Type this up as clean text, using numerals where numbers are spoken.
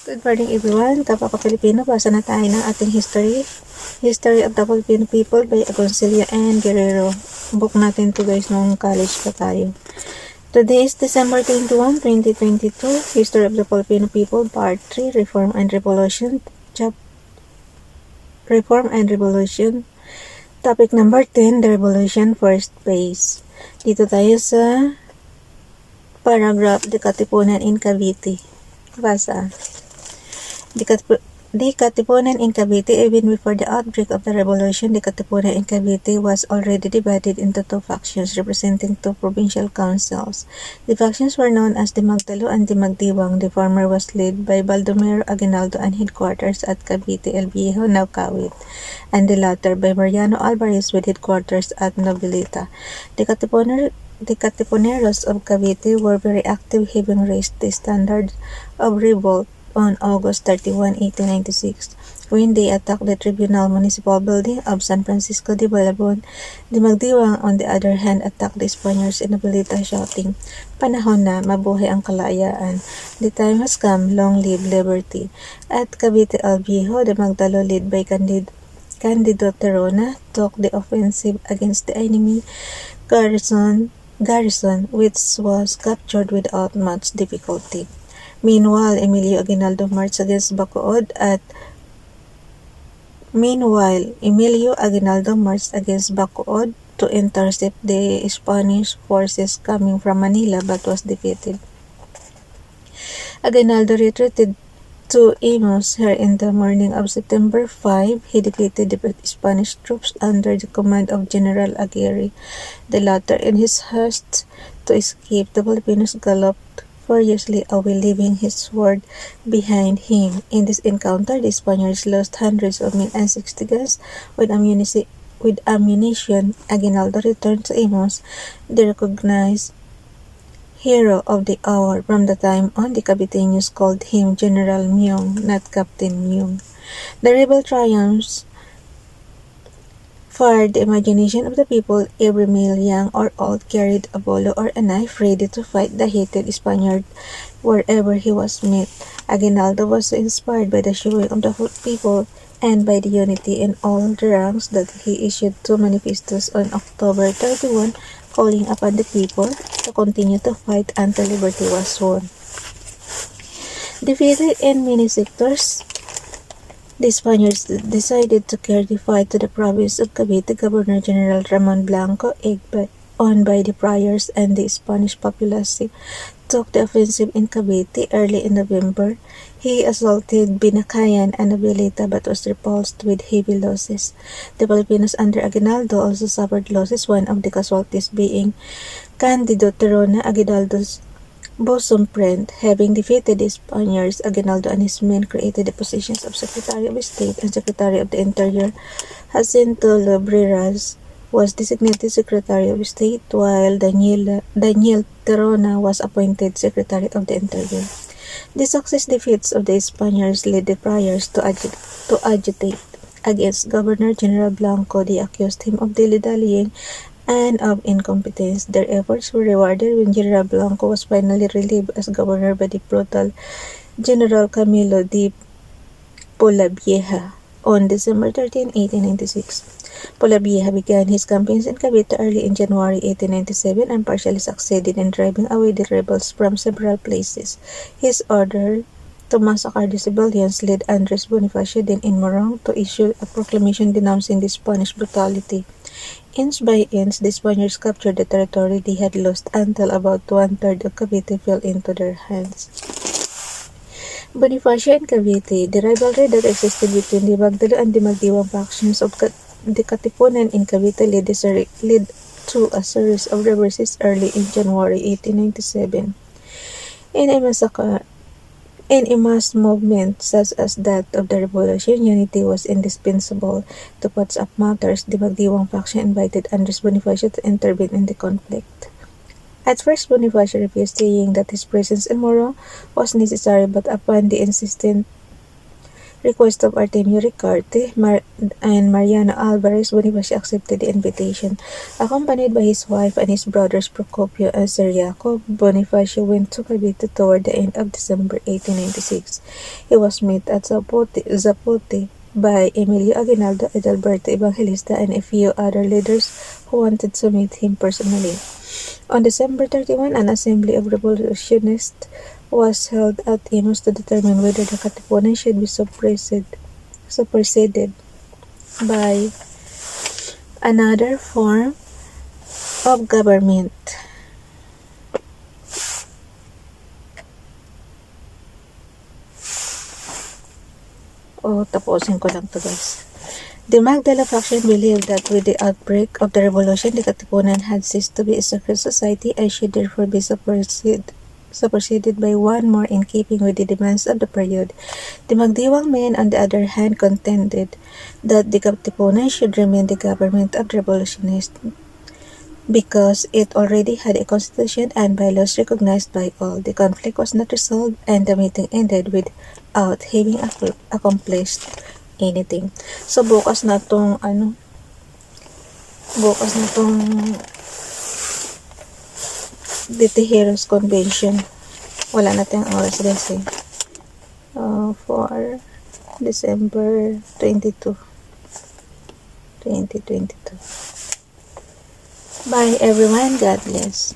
Good morning everyone, kapwa ko Filipino, basa na tayo ng ating history. History of the Filipino People by Agoncillo and Guerrero. Book natin to guys nung college pa tayo. Today is December 21, 2022. History of the Filipino People, Part 3, Reform and Revolution. Reform and Revolution. Topic number 10, The Revolution First Phase. Dito tayo sa paragraph, The Katipunan in Cavite. Basa. The Katipunan in Cavite. Even before the outbreak of the revolution, the Katipunan in Cavite was already divided into two factions representing two provincial councils. The factions were known as the Magdalo and the Magdiwang. The former was led by Baldomero Aguinaldo and headquarters at Cavite El Viejo, now Cavite, and the latter by Mariano Alvarez with headquarters at Novelita. The Katipuneros of Cavite were very active, having raised the standard of revolt on August 31, 1896, when they attacked the Tribunal Municipal Building of San Francisco de Balabon. The Magdiwang, on the other hand, attacked the Spaniards in Novelita, shouting, "Panahon na, mabuhay ang Kalayaan. The time has come, long live liberty." At Cavite El Viejo, the Magdalo, led by Candido Terona, took the offensive against the enemy garrison, which was captured without much difficulty. Meanwhile, Emilio Aguinaldo marched against Bacood to intercept the Spanish forces coming from Manila, but was defeated. Aguinaldo retreated to Imus. Here in the morning of September 5, he defeated the Spanish troops under the command of General Aguirre. The latter, in his haste to escape, the Filipinos galloped furiously away, leaving his sword behind him. In this encounter, the Spaniards lost hundreds of men and 60 guns. With ammunition, Aguinaldo returned to Imus, the recognized hero of the hour. From the time on, the Caviteños called him General Myong, not Captain Myong. The rebel triumphs fired the imagination of the people. Every male, young or old, carried a bolo or a knife, ready to fight the hated Spaniard wherever he was met. Aguinaldo was so inspired by the showing of the people and by the unity in all the ranks that he issued two manifestos on October 31, calling upon the people to continue to fight until liberty was won. Defeated in many sectors, the Spaniards decided to carry the fight to the province of Cavite. Governor General Ramon Blanco, egged on by the friars and the Spanish populace, took the offensive in Cavite. Early in November, he assaulted Binacayan and Novelita, but was repulsed with heavy losses. The Filipinos under Aguinaldo also suffered losses, one of the casualties being Candido Terona, Aguinaldo's bosom friend. Having defeated the Spaniards, Aguinaldo and his men created the positions of Secretary of State and Secretary of the Interior. Jacinto Lobreras was designated Secretary of State, while Daniel Terona was appointed Secretary of the Interior. The successive defeats of the Spaniards led the friars to agitate against Governor General Blanco. They accused him of dilly-dallying and of incompetence. Their efforts were rewarded when General Blanco was finally relieved as governor by the brutal General Camilo de Polavieja on December 13, 1896. Polavieja began his campaigns in Cavite early in January 1897 and partially succeeded in driving away the rebels from several places. His order to massacre the civilians led Andres Bonifacio, then in Morong, to issue a proclamation denouncing the Spanish brutality. Inch by inch, the Spaniards captured the territory they had lost until about one-third of Cavite fell into their hands. Bonifacio and Cavite. The rivalry that existed between the Magdalo and the Magdiwang factions of the Katipunan in Cavite led to a series of reverses early in January 1897. In a mass movement such as that of the Revolution, unity was indispensable. To patch up matters, the Magdiwang faction invited Andres Bonifacio to intervene in the conflict. At first, Bonifacio refused, saying that his presence in Morong was necessary, but upon the insistent request of Artemio Ricarte and Mariano Alvarez, Bonifacio accepted the invitation. Accompanied by his wife and his brothers Procopio and Ciriaco, Bonifacio went to Cavite toward the end of December 1896. He was met at Zapote by Emilio Aguinaldo, Adalberto Evangelista, and a few other leaders who wanted to meet him personally. On December 31, an assembly of revolutionists was held at Imus to determine whether the Katipunan should be superseded by another form of government. Tapusin ko lang to, guys. The Magdala faction believed that with the outbreak of the revolution, the Katipunan had ceased to be a secret society and should therefore be superseded by one more in keeping with the demands of the period. The Magdiwang men, on the other hand, contended that the Katipunan should remain the government of the revolutionists because it already had a constitution and bylaws recognized by all. The conflict was not resolved and the meeting ended without having accomplished anything. So bukas na tong Heroes Convention. Wala na tayong oras, guys, for December 22, 2022. Bye everyone, God bless.